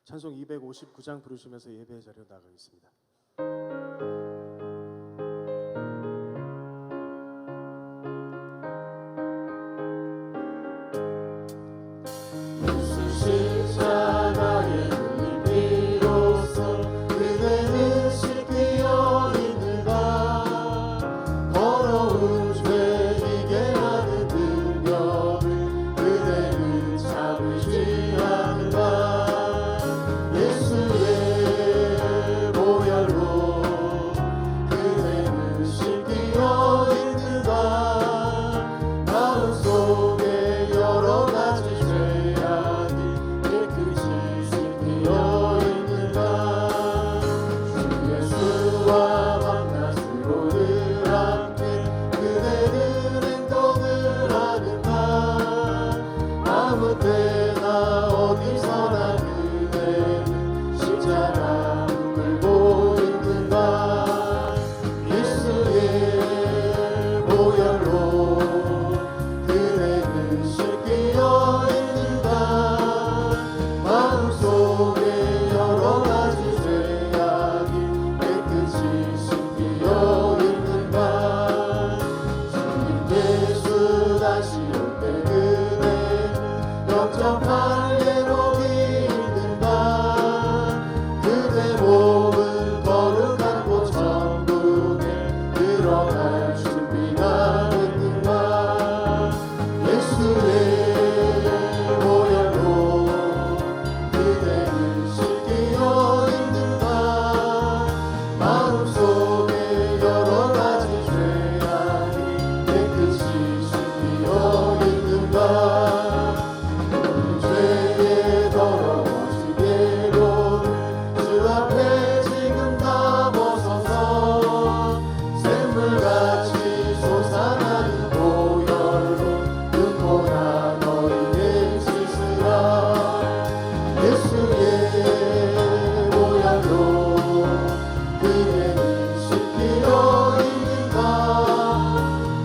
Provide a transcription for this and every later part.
찬송 259장 부르시면서 예배의 자리로 나가겠습니다. 십자가의 눈을 비로소 그대는 씻기어 있는가. 더러운 죄 이게 하는 능력을 그대는 참으시 않는가. 예수의 보혈로 그대는 씻기어 있는가. 마음속에 여러 가지 죄악이 깨끗이 씻기어 있는가. 주 예수와 밤낮으로 늘 함께 그대는 행동을 하는가. 아무 때나 어디서나 그대는 십자가 물고 있는가. 예수의 보혈로 그대는 씻기어 있는가. 마음속에 여러 가지 죄악이 깨끗이 씻기어 있는가. 주님 예수 다시 올 때 그대는 영접할 예복이 있는가. 그대 몸은 거룩한 곳 천국에 들어갈 준비가 됐는가. 예수의 보혈로 그대는 씻기어 있는가. 마음속에 여러 가지 죄악이 깨끗이 씻기어 있는가. 모든 죄의 더러워진 예로를 주 앞에 지금 다 벗어서 샘물같이 솟아나는 보혈로 눈보라 너희를 씻으라. 예수의 보혈로 그대는 씻기어 있는가.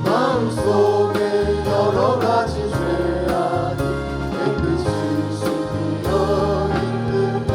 마음속에 여러 가지 죄악이 깨끗이 씻기어 있는가.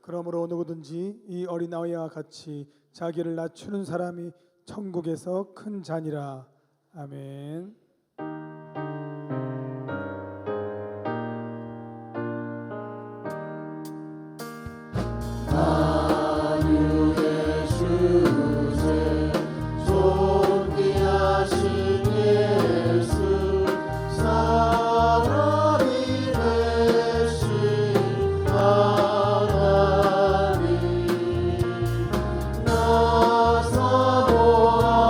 그러므로 누구든지 이 어린아이와 같이 자기를 낮추는 사람이 천국에서 큰 자니라. 아멘. 만유의 주제 존귀하신 예수 사람이 되신 하나님 나 사모하여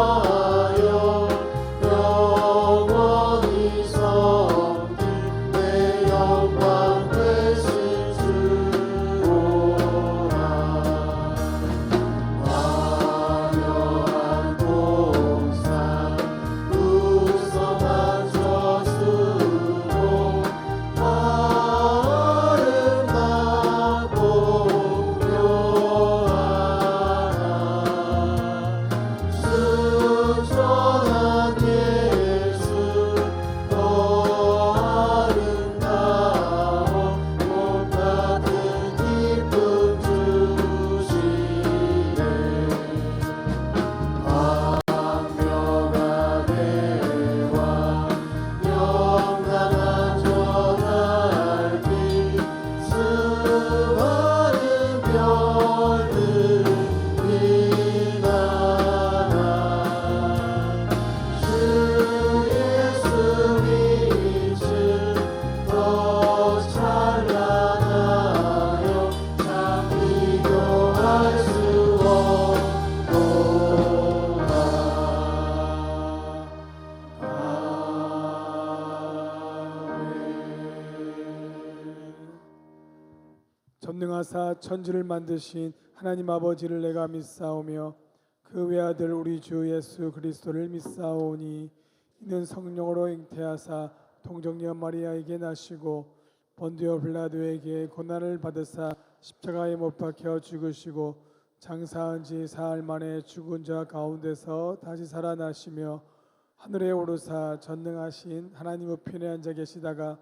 창조하사 천지를 만드신 하나님 아버지를 내가 믿사오며 그 외아들 우리 주 예수 그리스도를 믿사오니 이는 성령으로 잉태하사 동정녀 마리아에게 나시고 본디오 빌라도에게 고난을 받으사 십자가에 못 박혀 죽으시고 장사한 지 사흘 만에 죽은 자 가운데서 다시 살아나시며 하늘에 오르사 전능하신 하나님 우편에 앉아 계시다가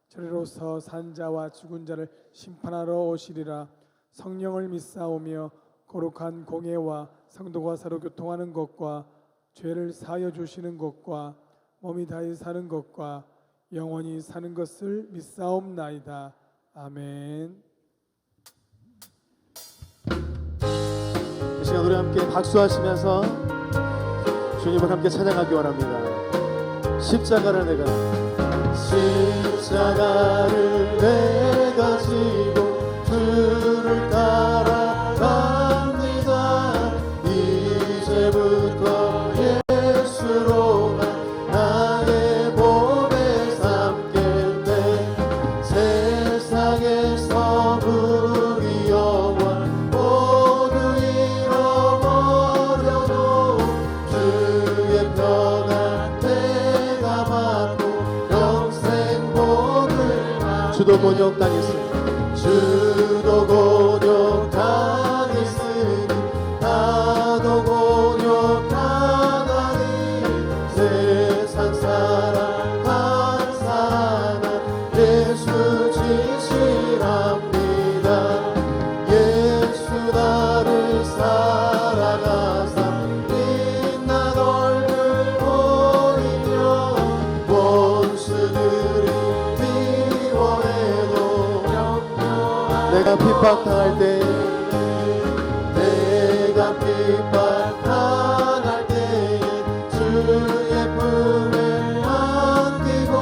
저리로서 산 자와 죽은 자를 심판하러 오시리라. 성령을 믿사오며 거룩한 공예와 성도가 서로 교통하는 것과 죄를 사하여 주시는 것과 몸이 다시 사는 것과 영원히 사는 것을 믿사옵나이다. 아멘. 이 시간 우리 함께 박수하시면서 주님을 함께 찬양하기 원합니다. 십자가를 내가 지고 주를 따라갑니다. 이제부터 예수로만 나의 몸에 삼겠네. 세상에서 부귀 영원 모두 잃어버려도 주의 평안 내가 받고 영생 복을 주도 곤욕 당했으니 주도 곤욕 당했으니 나도 곤욕 당하니 세상 사랑 감사하나 예수 진실합니다. 예수 나를 사랑하사 빛난 얼굴 보이며 원수들이 미워해도 내가 핍박당할 때 내가 핍박당할 때에 주의 품에 안기고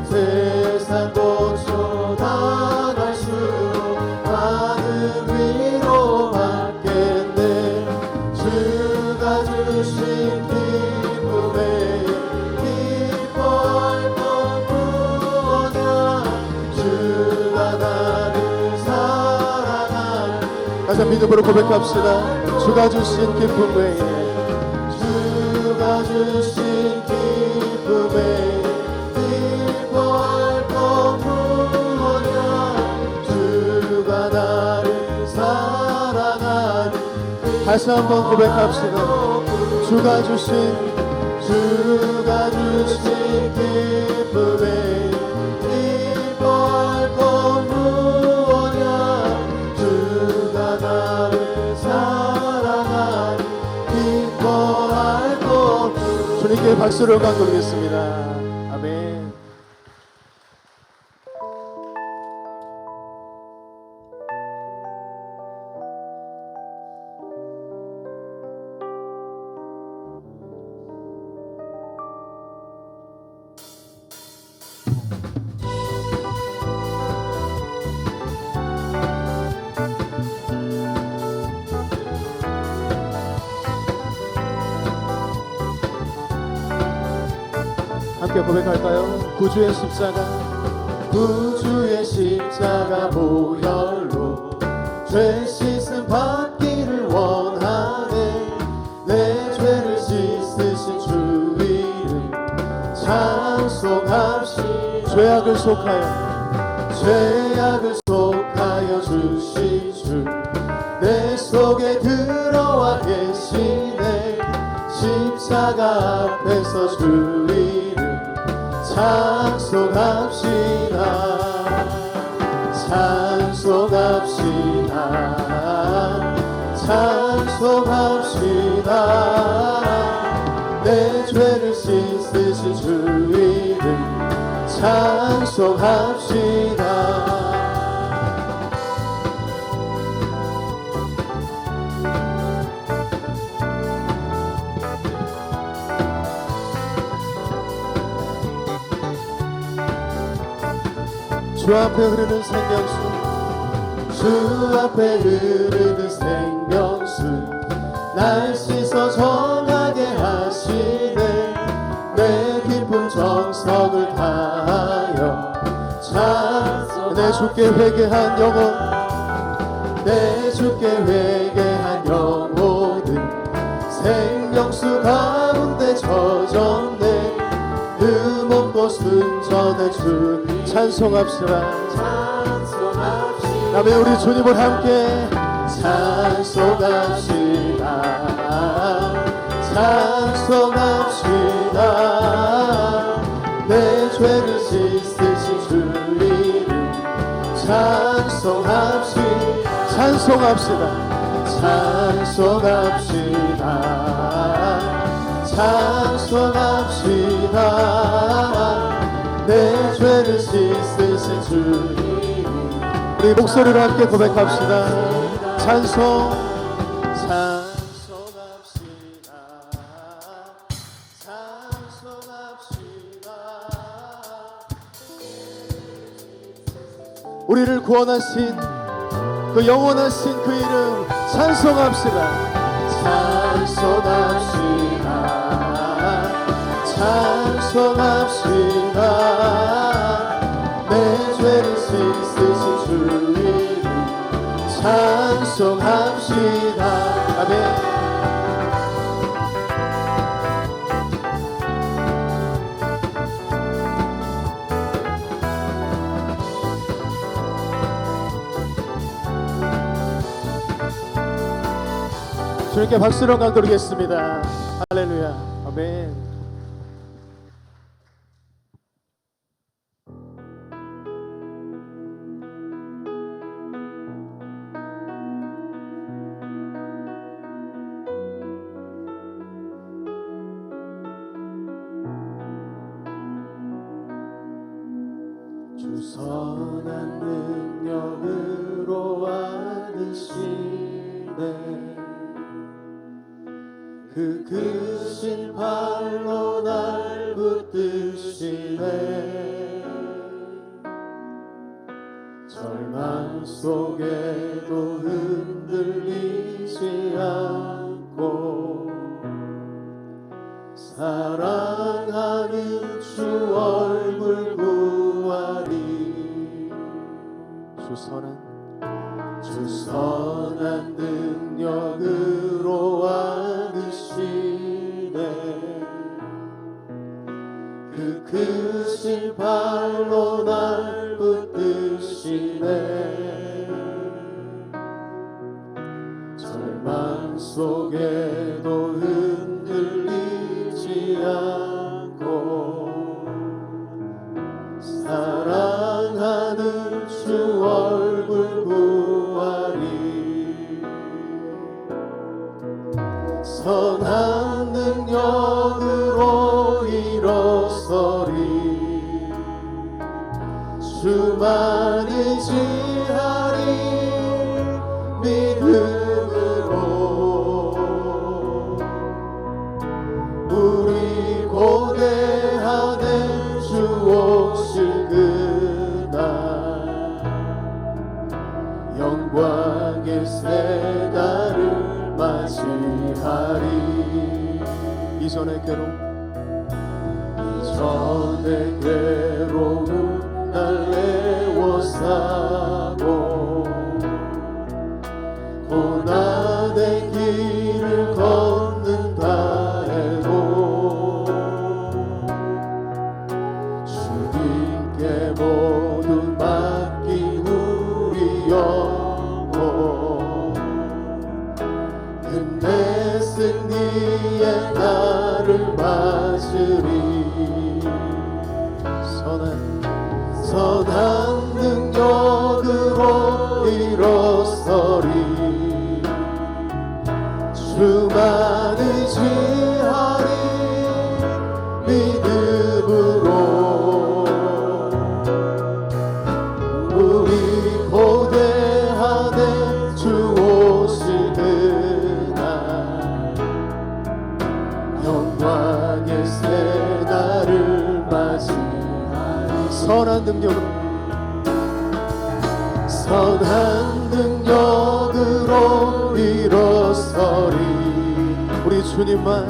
세상 고쳐 당할수록 많은 위로 받겠네. 주가 주신 기쁨에 기뻐할 것 무엇냐. 주가 나를 사랑하니 다시 한번 믿음으로 고백합시다. 주가 주신 기쁨 외에 주가 주신 기쁨에 기뻐할 것 무엇냐. 주가 나를 사랑하니 다시 한번 고백합시다. 주가 주신 기쁨에 기뻐할 것 무엇냐. 주가 나를 사랑하니 기뻐할 것 주님께 박수를 감돌리겠습니다. 아멘. 함께 고백할까요? 구주의 십자가 구주의 십자가 보혈로 죄 씻음 받기를 원하네. 내 죄를 씻으신 주 이름 찬송합시다. 죄악을 속하여 주신 주 내 속에 들어와 계시네. 십자가 앞에서 주 이름 찬송합시다. 내 죄를 씻으신 주 이름 찬송합시다. 주 앞에 흐르는 생명수 주 앞에 흐르는 생명수 날 씻어 정하게 하시네. 내 기쁨 정성을 다하여 찬송 내 주께 회개한 영혼 주께 회개한 영혼은 생명수 가운데 젖었네. 흠없고 순전한 주님 찬송합시다. 찬송합시다. 아멘. 우리 주님을 함께 찬송합시다. 찬송합시다. 내 죄를 씻으신 주 이름 찬송합시다. 찬송합시다. 찬송합시다. 찬송합시다. 내 죄를 씻으신 주 이름 우리 목소리로 함께 고백합시다. 찬송. 찬송합시다. 찬송합시다. 우리를 구원하신 그 영원하신 그 이름 찬송합시다. 찬송합시다. 찬송합시다. 내 죄를 씻으신 주 이름 찬송합시다. 아멘. 주님께 박수로 감돌리겠습니다. 할렐루야. 아멘. 주 선한 능력으로 와드시네. 그 크신 팔로 날 붙드시네. 절망 속에도 흔들리지 않고 사랑하는 주 얼굴 구하리. 주 선한 능력으로 와드시네. 그 크신 발로 날 붙드시네. 절망 속에도 흔들리지 않고 사랑하는 주 얼굴 구하리. 선한 능력으로 일어서리. 주만 의지하리. 믿음으로 우리 고대하는 주 오실 그날 영광의 새 날을 맞이하리. 이전의 괴로움 날 애워싸고 고난의 길을 걷는다 해도 주님께 모두 맡긴 우리 영혼 끝내 승리의 날을 맞으리. 선한 능력으로 일어서리. 주만 의지하리. 믿음으로 우리 고대하되 주 오실 그날 영광의 새 날을 맞이하리. 선한 능력으로 일어서리. 우리 주만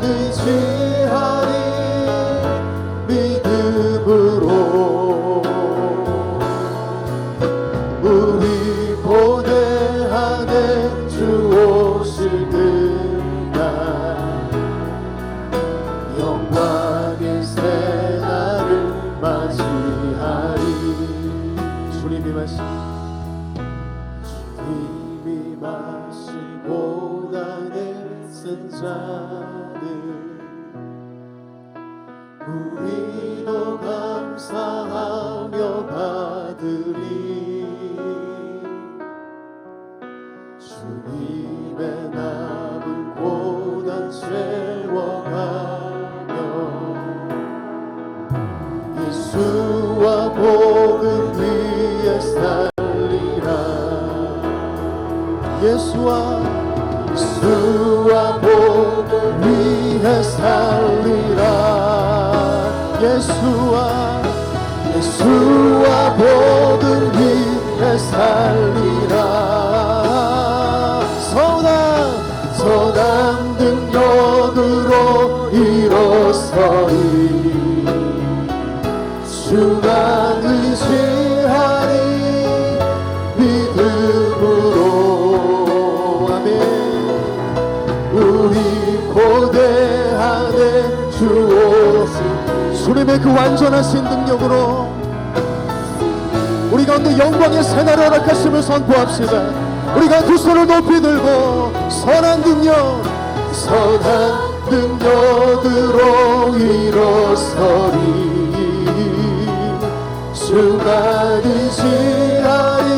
의지하리. 믿음으로 우리 고대 오실 그날 영광의 새날을 맞이하리. 주님이 마신 고난에 쓴 자들 우리도 감사하며 받으리. 주님의 남은 고난 채워가며 예수와 복음 위에 살리라. 예수와 복음 위에 살리라. 예수와 복음 위에 살리라. 선한 능력으로 일어서리. 주만 의지하리. 믿음으로 아멘. 우리 고대하네 주 오신 주님의 그 완전하신 능력으로 우리 가운데 영광의 새날을 허락하심을 선포합시다. 우리가 두 손을 높이 들고 선한 능력으로 일어서리. 주만 의지하리.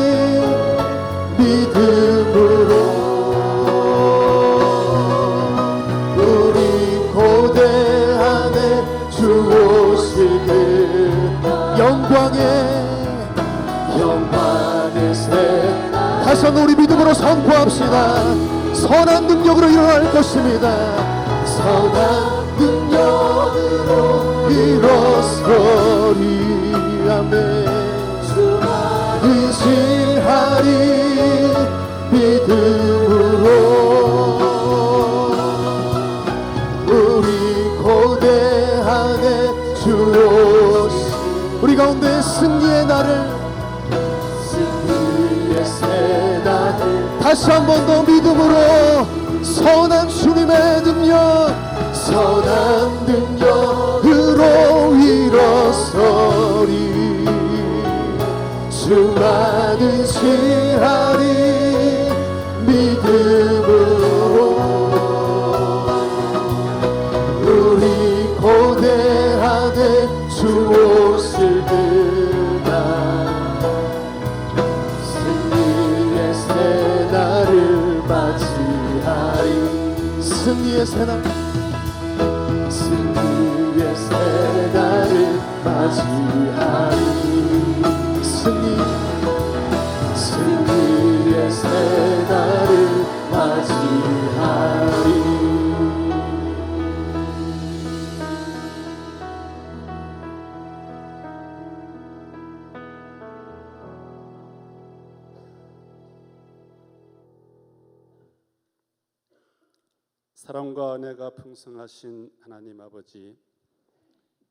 믿음으로 우리 고대하네 주 오실 그 영광의 새. 다시 한번 우리 믿음으로 선포합시다. 선한 능력으로 일어날 것입니다. 선한 능력으로 일어서리. 아멘. 의지하리. 믿음으로 우리 고대하네 주 오시. 우리 가운데 승리의 날을 다시 한 번 더 믿음으로 선한 주님의 능력으로 일어서리. 주만 의지하리. 믿음으로 우리 고대하네 주 오실 그날 나를 맞이하리. 승리의 새날 맞이하리. 승리의 새날을 맞이하리. 사랑과 은혜가 풍성하신 하나님 아버지,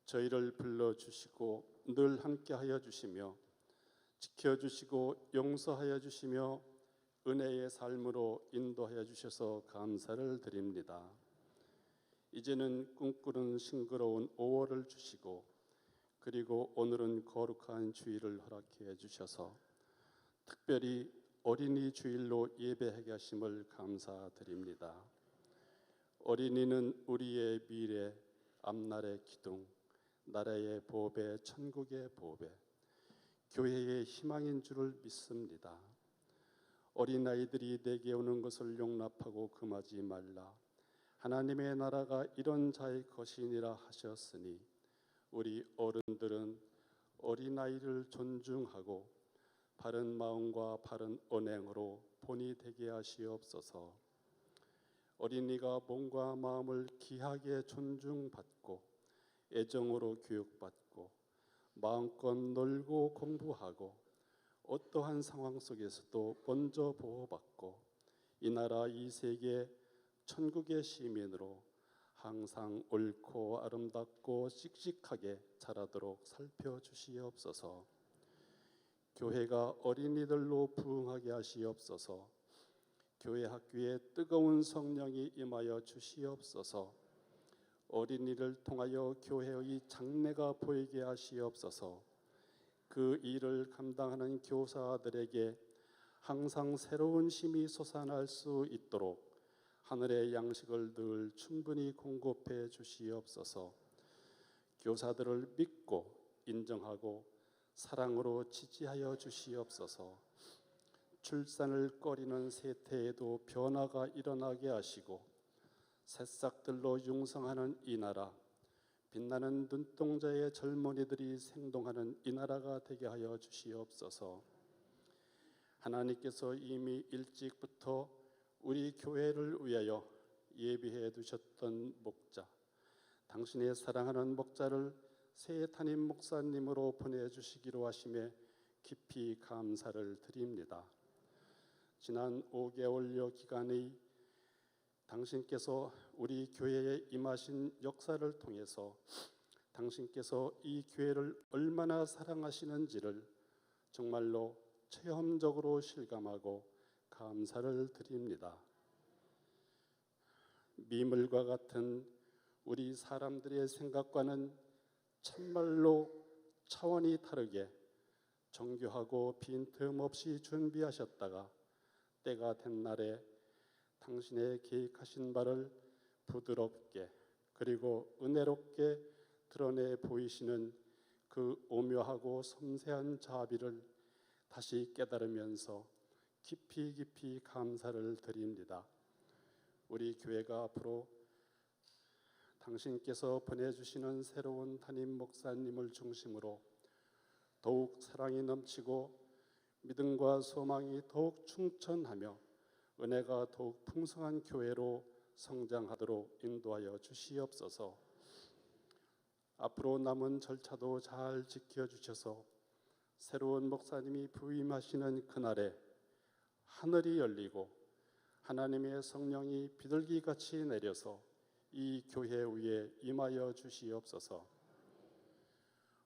저희를 불러주시고 늘 함께하여 주시며 지켜주시고 용서하여 주시며 은혜의 삶으로 인도하여 주셔서 감사를 드립니다. 이제는 꿈꾸는 싱그러운 5월을 주시고 그리고 오늘은 거룩한 주일을 허락해 주셔서 특별히 어린이 주일로 예배하게 하심을 감사드립니다. 어린이는 우리의 미래, 앞날의 기둥, 나라의 보배, 천국의 보배, 교회의 희망인 줄을 믿습니다. 어린아이들이 내게 오는 것을 용납하고 금하지 말라. 하나님의 나라가 이런 자의 것이니라 하셨으니 우리 어른들은 어린아이를 존중하고 바른 마음과 바른 언행으로 본이 되게 하시옵소서. 어린이가 몸과 마음을 귀하게 존중받고 애정으로 교육받고 마음껏 놀고 공부하고 어떠한 상황 속에서도 먼저 보호받고 이 나라 이 세계 천국의 시민으로 항상 옳고 아름답고 씩씩하게 자라도록 살펴주시옵소서. 교회가 어린이들로 부흥하게 하시옵소서. 교회 학교에 뜨거운 성령이 임하여 주시옵소서. 어린이를 통하여 교회의 장래가 보이게 하시옵소서. 그 일을 감당하는 교사들에게 항상 새로운 힘이 솟아날 수 있도록 하늘의 양식을 늘 충분히 공급해 주시옵소서. 교사들을 믿고 인정하고 사랑으로 지지하여 주시옵소서. 출산을 꺼리는 세태에도 변화가 일어나게 하시고 새싹들로 융성하는 이 나라, 빛나는 눈동자의 젊은이들이 생동하는 이 나라가 되게 하여 주시옵소서. 하나님께서 이미 일찍부터 우리 교회를 위하여 예비해 두셨던 목자, 당신의 사랑하는 목자를 새 담임 목사님으로 보내주시기로 하심에 깊이 감사를 드립니다. 지난 5개월여 기간의 당신께서 우리 교회에 임하신 역사를 통해서 당신께서 이 교회를 얼마나 사랑하시는지를 정말로 체험적으로 실감하고 감사를 드립니다. 미물과 같은 우리 사람들의 생각과는 참말로 차원이 다르게 정교하고 빈틈없이 준비하셨다가 때가 된 날에 당신의 계획하신 바를 부드럽게 그리고 은혜롭게 드러내 보이시는 그 오묘하고 섬세한 자비를 다시 깨달으면서 깊이 감사를 드립니다. 우리 교회가 앞으로 당신께서 보내주시는 새로운 담임 목사님을 중심으로 더욱 사랑이 넘치고 믿음과 소망이 더욱 충천하며 은혜가 더욱 풍성한 교회로 성장하도록 인도하여 주시옵소서. 앞으로 남은 절차도 잘 지켜주셔서 새로운 목사님이 부임하시는 그날에 하늘이 열리고 하나님의 성령이 비둘기같이 내려서 이 교회 위에 임하여 주시옵소서.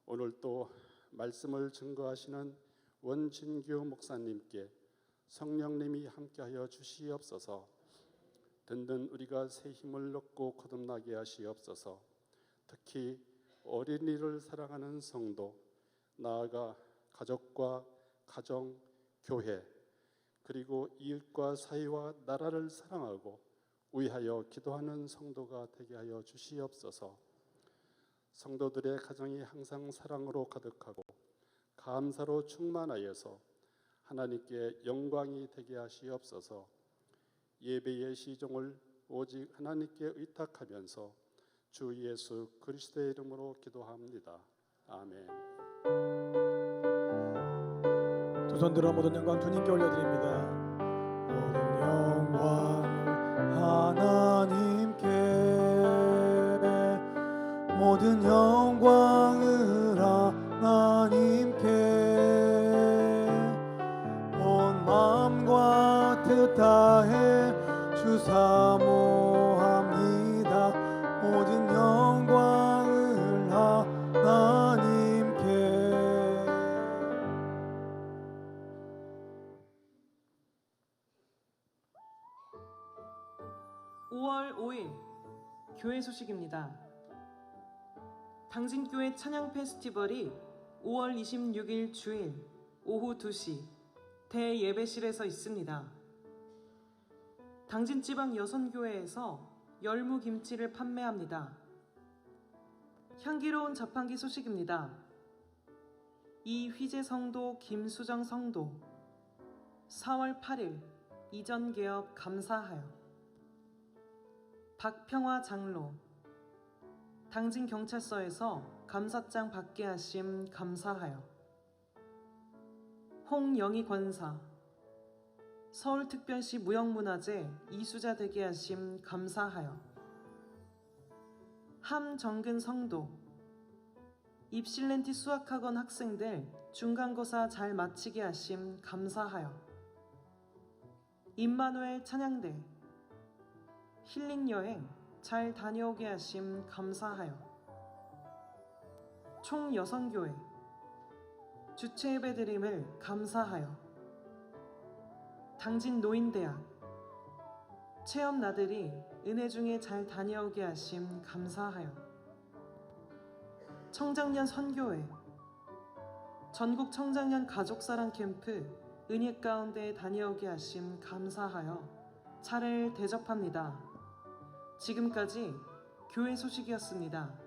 오늘 또 말씀을 증거하시는 원진규 목사님께 성령님이 함께하여 주시옵소서. 든든 우리가 새 힘을 얻고 거듭나게 하시옵소서. 특히 어린이를 사랑하는 성도, 나아가 가족과 가정, 교회, 그리고 이웃과 사회와 나라를 사랑하고 위하여 기도하는 성도가 되게 하여 주시옵소서. 성도들의 가정이 항상 사랑으로 가득하고 감사로 충만하여서 하나님께 영광이 되게 하시옵소서. 예배의 시종을 오직 하나님께 의탁하면서 주 예수 그리스도의 이름으로 기도합니다. 아멘. 두 손 들어 모든 영광 주님께 올려드립니다. 모든 영광 하나님께, 모든 영광을 하나님께, 온 마음과 뜻 다해 주 사모합니다. 모든 영광을 하나님께. 5월 5일 교회 소식입니다. 당진교회 찬양 페스티벌이 5월 26일 주일 오후 2시 대예배실에서 있습니다. 당진지방 여선교회에서 열무김치를 판매합니다. 향기로운 자판기 소식입니다. 이휘재 성도, 김수정 성도 4월 8일 이전 개업 감사하여. 박평화 장로 당진경찰서에서 감사장 받게 하심 감사하여. 홍영희 권사 서울특별시 무형문화재 이수자 되게 하심 감사하여. 함정근 성도 입실렌티 수학학원 학생들 중간고사 잘 마치게 하심 감사하여. 임마누엘 찬양대 힐링여행 잘 다녀오게 하심 감사하여. 총여성교회 주체 예배드림을 감사하여. 당진 노인대학 체험 나들이 은혜 중에 잘 다녀오게 하심 감사하여 청장년 선교회 전국 청장년 가족사랑 캠프 은혜 가운데 다녀오게 하심 감사하여 차를 대접합니다. 지금까지 교회 소식이었습니다.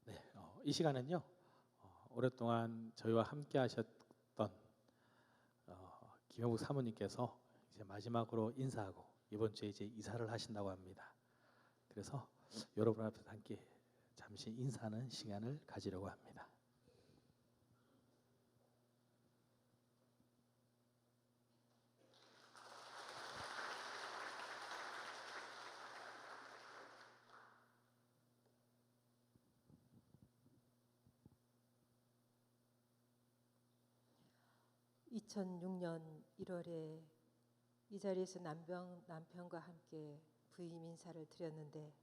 네, 이 시간은요 오랫동안 저희와 함께 하셨던 김영국 사모님께서 이제 마지막으로 인사하고 이번 주에 이제 이사를 하신다고 합니다. 그래서 여러분 앞에서 함께 잠시 인사하는 시간을 가지려고 합니다. (2006년 1월에) 이 자리에서 남편과 함께 부임 인사를 드렸는데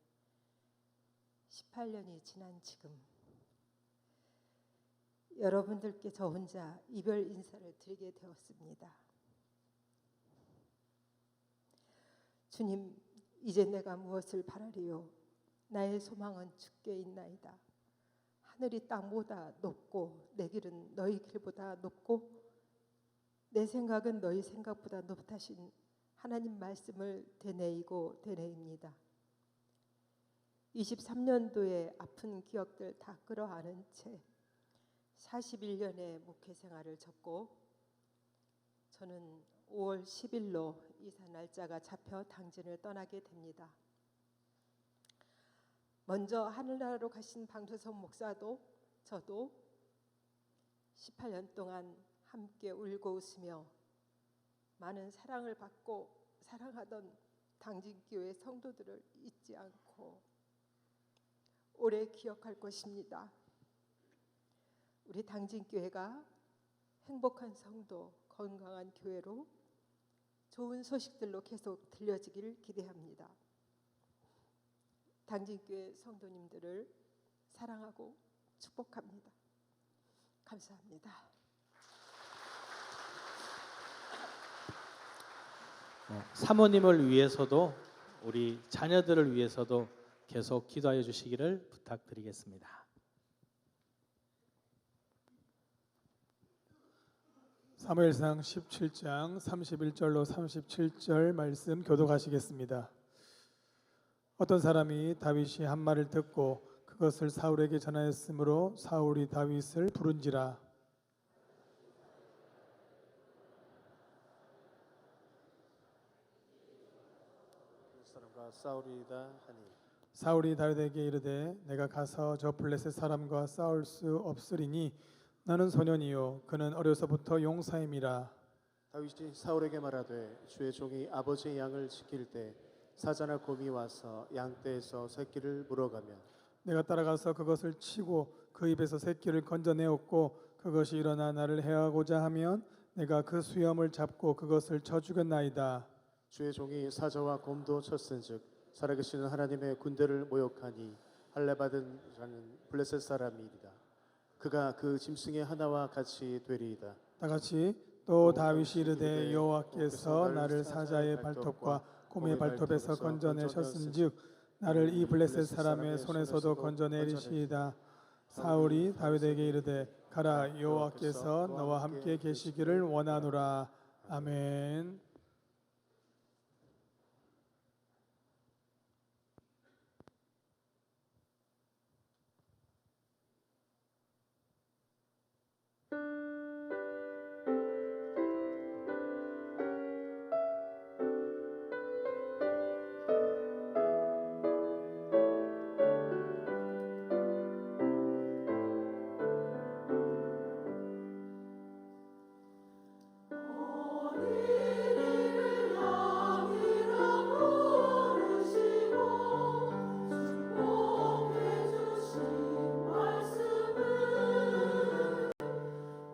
18년이 지난 지금 여러분들께 저 혼자 이별 인사를 드리게 되었습니다. 주님, 이제 내가 무엇을 바라리요? 나의 소망은 주께 있나이다. 하늘이 땅보다 높고 내 길은 너희 길보다 높고 내 생각은 너희 생각보다 높다신 하나님 말씀을 되뇌이고 되뇌입니다. 23년도의 아픈 기억들 다 끌어안은 채 41년의 목회 생활을 접고 저는 5월 10일로 이사 날짜가 잡혀 당진을 떠나게 됩니다. 먼저 하늘나라로 가신 방조석 목사도 저도 18년 동안 함께 울고 웃으며 많은 사랑을 받고 사랑하던 당진교회 성도들을 잊지 않고 오래 기억할 것입니다. 우리 당진교회가 행복한 성도, 건강한 교회로 좋은 소식들로 계속 들려지기를 기대합니다. 당진교회 성도님들을 사랑하고 축복합니다. 감사합니다. 사모님을 위해서도 우리 자녀들을 위해서도 계속 기도하여 주시기를 부탁드리겠습니다. 사무엘상 17장 31절로 37절 말씀 교독하시겠습니다. 어떤 사람이 다윗이 한 말을 듣고 그것을 사울에게 전하였으므로 사울이 다윗을 부른지라. 사람과 싸우리이다 하니 사울이 다윗에게 이르되 내가 가서 저 블레셋 사람과 싸울 수 없으리니 나는 소년이요 그는 어려서부터 용사임이라. 다윗이 사울에게 말하되 주의 종이 아버지의 양을 지킬 때 사자나 곰이 와서 양떼에서 새끼를 물어가면 내가 따라가서 그것을 치고 그 입에서 새끼를 건져내었고 그것이 일어나 나를 해하고자 하면 내가 그 수염을 잡고 그것을 쳐 죽였나이다. 주의 종이 사자와 곰도 쳤은즉 살아계시는 하나님의 군대를 모욕하니 할례 받은 자는 블레셋 사람이리다. 그가 그 짐승의 하나와 같이 되리이다. 다 같이 또 다윗이 이르되 여호와께서 나를 사자의 발톱과 곰의 발톱에서 건져내셨은즉 나를 이 블레셋 사람의 손에서도 건져내리시이다. 사울이 다윗에게 이르되 가라 여호와께서 너와 함께 계시기를 원하노라. 아멘.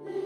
이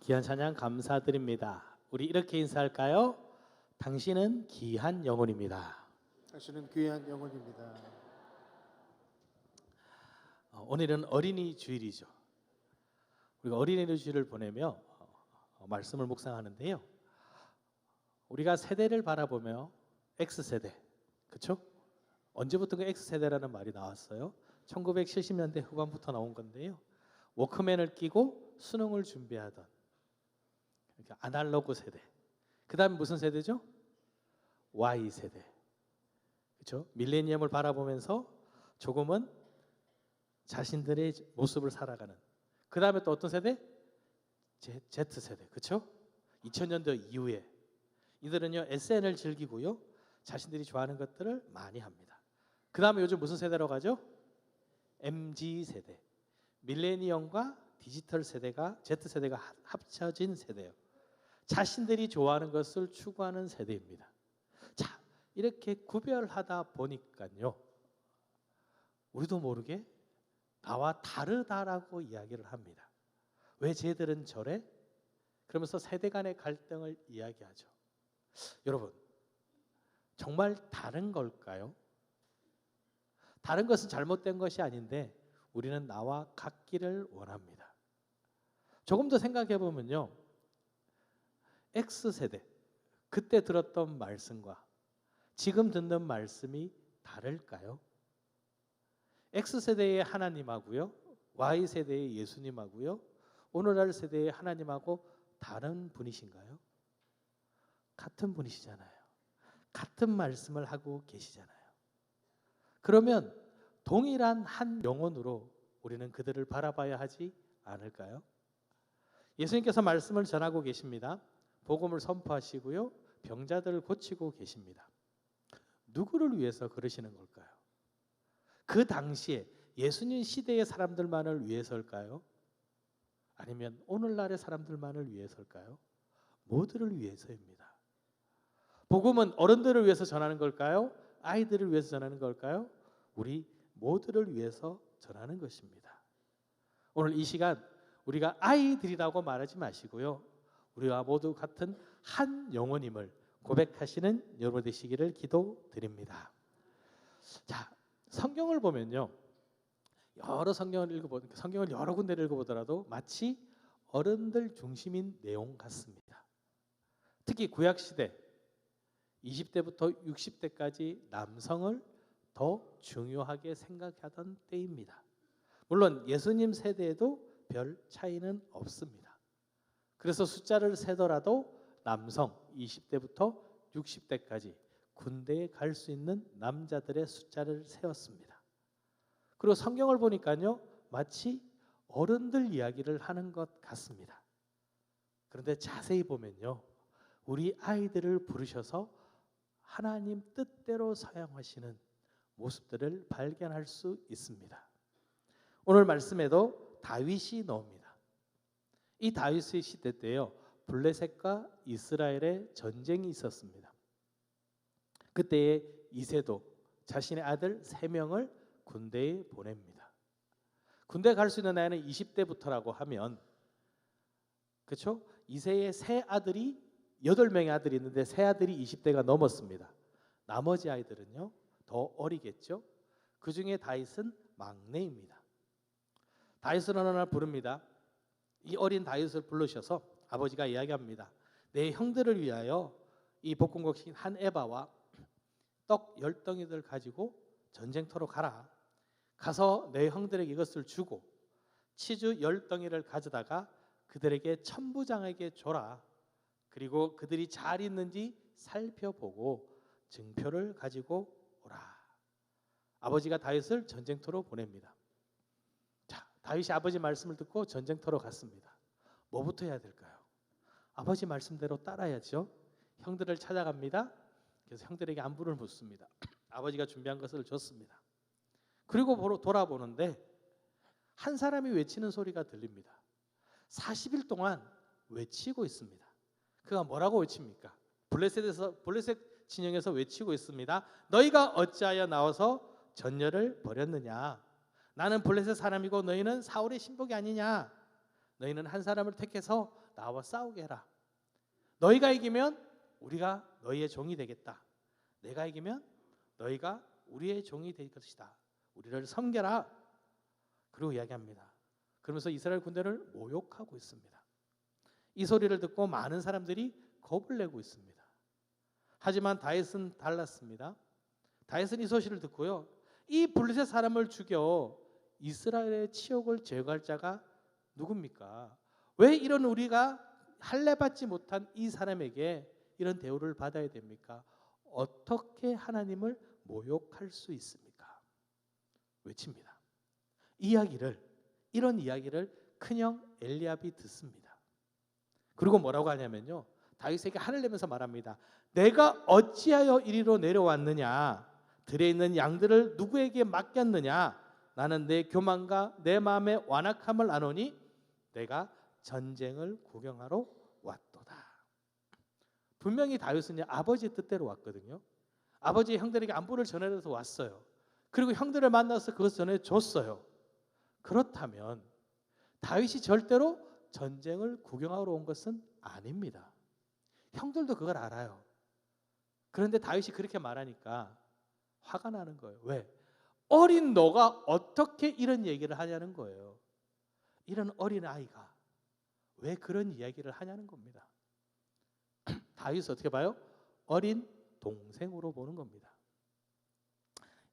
귀한 찬양 감사드립니다. 우리 이렇게 인사할까요? 당신은 귀한 영혼입니다. 당신은 귀한 영혼입니다. 오늘은 어린이 주일이죠. 우리가 어린이 주일을 보내며 말씀을 묵상하는데요. 우리가 세대를 바라보며 X세대, 그렇죠? 언제부터 그 X세대라는 말이 나왔어요? 1970년대 후반부터 나온 건데요. 워크맨을 끼고 수능을 준비하던 그러니까 아날로그 세대. 그 다음에 무슨 세대죠? Y세대. 그렇죠? 밀레니엄을 바라보면서 조금은 자신들의 모습을 살아가는. 그 다음에 또 어떤 세대? Z세대. 그렇죠? 2000년대 이후에 이들은요 SN을 즐기고요 자신들이 좋아하는 것들을 많이 합니다. 그 다음에 요즘 무슨 세대라고 하죠? MZ세대. 밀레니엄과 디지털 세대가 Z세대가 합쳐진 세대예요. 자신들이 좋아하는 것을 추구하는 세대입니다. 자, 이렇게 구별하다 보니까요 우리도 모르게 나와 다르다라고 이야기를 합니다. 왜 쟤들은 저래? 그러면서 세대 간의 갈등을 이야기하죠. 여러분, 정말 다른 걸까요? 다른 것은 잘못된 것이 아닌데 우리는 나와 같기를 원합니다. 조금 더 생각해 보면요. X세대, 그때 들었던 말씀과 지금 듣는 말씀이 다를까요? X세대의 하나님하고요, Y세대의 예수님하고요, 오늘날 세대의 하나님하고 다른 분이신가요? 같은 분이시잖아요. 같은 말씀을 하고 계시잖아요. 그러면 동일한 한 영혼으로 우리는 그들을 바라봐야 하지 않을까요? 예수님께서 말씀을 전하고 계십니다. 복음을 선포하시고요. 병자들을 고치고 계십니다. 누구를 위해서 그러시는 걸까요? 그 당시에 예수님 시대의 사람들만을 위해서일까요? 아니면 오늘날의 사람들만을 위해서일까요? 모두를 위해서입니다. 복음은 어른들을 위해서 전하는 걸까요? 아이들을 위해서 전하는 걸까요? 우리 모두를 위해서 전하는 것입니다. 오늘 이 시간 우리가 아이들이라고 말하지 마시고요. 우리와 모두 같은 한 영혼임을 고백하시는 여러분 되시기를 기도드립니다. 자, 성경을 보면요. 성경을 여러 군데를 읽어보더라도 마치 어른들 중심인 내용 같습니다. 특히 구약 시대 20대부터 60대까지 남성을 더 중요하게 생각하던 때입니다. 물론 예수님 세대에도 별 차이는 없습니다. 그래서 숫자를 세더라도 남성 20대부터 60대까지 군대에 갈 수 있는 남자들의 숫자를 세웠습니다. 그리고 성경을 보니까요 마치 어른들 이야기를 하는 것 같습니다. 그런데 자세히 보면요 우리 아이들을 부르셔서 하나님 뜻대로 사용하시는 모습들을 발견할 수 있습니다. 오늘 말씀에도 다윗이 나옵니다. 이 다윗의 시대 때요 블레셋과 이스라엘의 전쟁이 있었습니다. 그때에 이새도 자신의 아들 3명을 군대에 보냅니다. 군대 갈 수 있는 나이는 20대부터라고 하면 그렇죠? 이새의 세 아들이 8명의 아들이 있는데 세 아들이 20대가 넘었습니다. 나머지 아이들은요 더 어리겠죠. 그 중에 다윗은 막내입니다. 다윗은 어느 날 부릅니다. 이 어린 다윗을 부르셔서 아버지가 이야기합니다. 내 형들을 위하여 이 볶음국신 한 에바와 떡 10덩이들 가지고 전쟁터로 가라. 가서 내 형들에게 이것을 주고 치즈 10덩이를 가져다가 그들에게 천부장에게 줘라. 그리고 그들이 잘 있는지 살펴보고 증표를 가지고 오라. 아버지가 다윗을 전쟁터로 보냅니다. 자, 다윗이 아버지 말씀을 듣고 전쟁터로 갔습니다. 뭐부터 해야 될까요? 아버지 말씀대로 따라야죠. 형들을 찾아갑니다. 그래서 형들에게 안부를 묻습니다. 아버지가 준비한 것을 줬습니다. 그리고 돌아보는데 한 사람이 외치는 소리가 들립니다. 40일 동안 외치고 있습니다. 그가 뭐라고 외칩니까? 블레셋 진영에서 외치고 있습니다. 너희가 어찌하여 나와서 전열을 벌였느냐? 나는 블레셋 사람이고 너희는 사울의 신복이 아니냐? 너희는 한 사람을 택해서 나와 싸우게 해라. 너희가 이기면 우리가 너희의 종이 되겠다. 내가 이기면 너희가 우리의 종이 될 것이다. 우리를 섬겨라. 그리고 이야기합니다. 그러면서 이스라엘 군대를 모욕하고 있습니다. 이 소리를 듣고 많은 사람들이 겁을 내고 있습니다. 하지만 다윗은 달랐습니다. 다윗은 이 소식을 듣고요, 이 블레셋 사람을 죽여 이스라엘의 치욕을 제거할 자가 누굽니까? 왜 이런 우리가 할례받지 못한 이 사람에게 이런 대우를 받아야 됩니까? 어떻게 하나님을 모욕할 수 있습니까? 외칩니다. 이런 이야기를 큰형 엘리압이 듣습니다. 그리고 뭐라고 하냐면요, 다윗에게 화를 내면서 말합니다. 내가 어찌하여 이리로 내려왔느냐? 들에 있는 양들을 누구에게 맡겼느냐? 나는 내 교만과 내 마음의 완악함을 아노니 내가 전쟁을 구경하러 왔도다. 분명히 다윗은 아버지의 뜻대로 왔거든요. 아버지 형들에게 안부를 전해서 왔어요. 그리고 형들을 만나서 그것을 전해줬어요. 그렇다면 다윗이 절대로 전쟁을 구경하러 온 것은 아닙니다. 형들도 그걸 알아요. 그런데 다윗이 그렇게 말하니까 화가 나는 거예요. 왜? 어린 너가 어떻게 이런 얘기를 하냐는 거예요. 이런 어린 아이가 왜 그런 이야기를 하냐는 겁니다. 다윗은 어떻게 봐요? 어린 동생으로 보는 겁니다.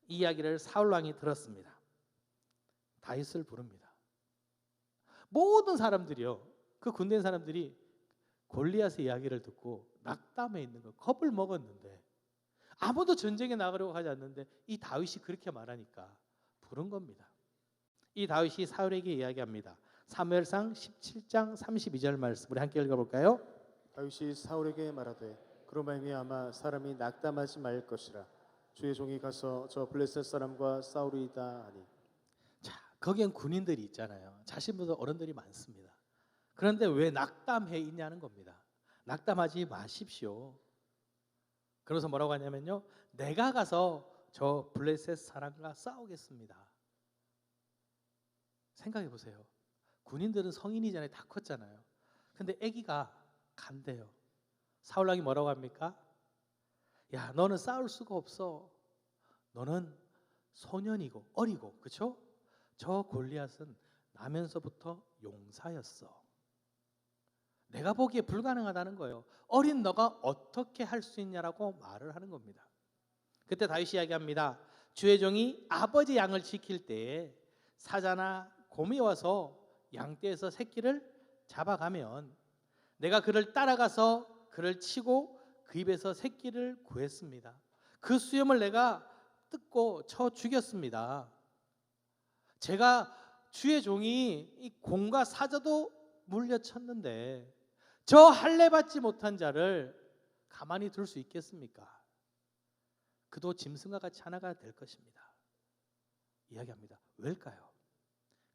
이 이야기를 사울 왕이 들었습니다. 다윗을 부릅니다. 모든 사람들이요, 그 군대 사람들이 골리앗의 이야기를 듣고 낙담해 있는 거, 겁을 먹었는데 아무도 전쟁에 나가려고 하지 않는데 이 다윗이 그렇게 말하니까 부른 겁니다. 이 다윗이 사울에게 이야기합니다. 사무엘상 17장 32절 말씀 우리 함께 읽어볼까요? 다윗이 사울에게 말하되 그로 말미암아 사람이 낙담하지 말 것이라. 주의 종이 가서 저 블레셋 사람과 싸우리이다 하니. 자, 거기엔 군인들이 있잖아요. 자신보다 어른들이 많습니다. 그런데 왜 낙담해 있냐는 겁니다. 낙담하지 마십시오. 그래서 뭐라고 하냐면요, 내가 가서 저 블레셋 사람과 싸우겠습니다. 생각해 보세요. 군인들은 성인이잖아요. 다 컸잖아요. 근데 아기가 간대요. 사울왕이 뭐라고 합니까? 야, 너는 싸울 수가 없어. 너는 소년이고 어리고, 그렇죠? 저 골리앗은 나면서부터 용사였어. 내가 보기에 불가능하다는 거예요. 어린 너가 어떻게 할 수 있냐라고 말을 하는 겁니다. 그때 다윗이 이야기합니다. 주의 종이 아버지 양을 지킬 때에 사자나 곰이 와서 양떼에서 새끼를 잡아가면 내가 그를 따라가서 그를 치고 그 입에서 새끼를 구했습니다. 그 수염을 내가 뜯고 쳐 죽였습니다. 제가 주의 종이 이 곰과 사자도 물려쳤는데 저 할례받지 못한 자를 가만히 둘 수 있겠습니까? 그도 짐승과 같이 하나가 될 것입니다. 이야기합니다. 왜일까요?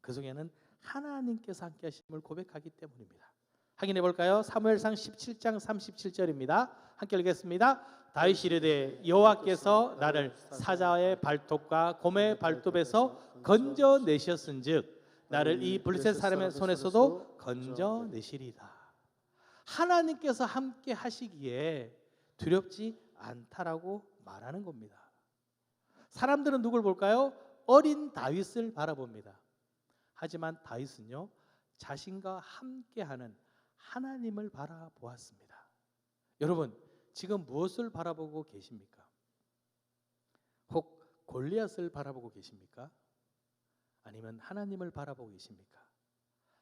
그 속에는 하나님께서 함께 하심을 고백하기 때문입니다. 확인해 볼까요? 사무엘상 17장 37절입니다. 함께 읽겠습니다. 다윗이 이르되 여호와께서 나를 사자의 발톱과 곰의 발톱에서 건져내셨은즉 나를 이 블레셋 사람의 손에서도 건져내시리다. 하나님께서 함께 하시기에 두렵지 않다라고 말하는 겁니다. 사람들은 누굴 볼까요? 어린 다윗을 바라봅니다. 하지만 다윗은요, 자신과 함께하는 하나님을 바라보았습니다. 여러분, 지금 무엇을 바라보고 계십니까? 혹 골리앗을 바라보고 계십니까? 아니면 하나님을 바라보고 계십니까?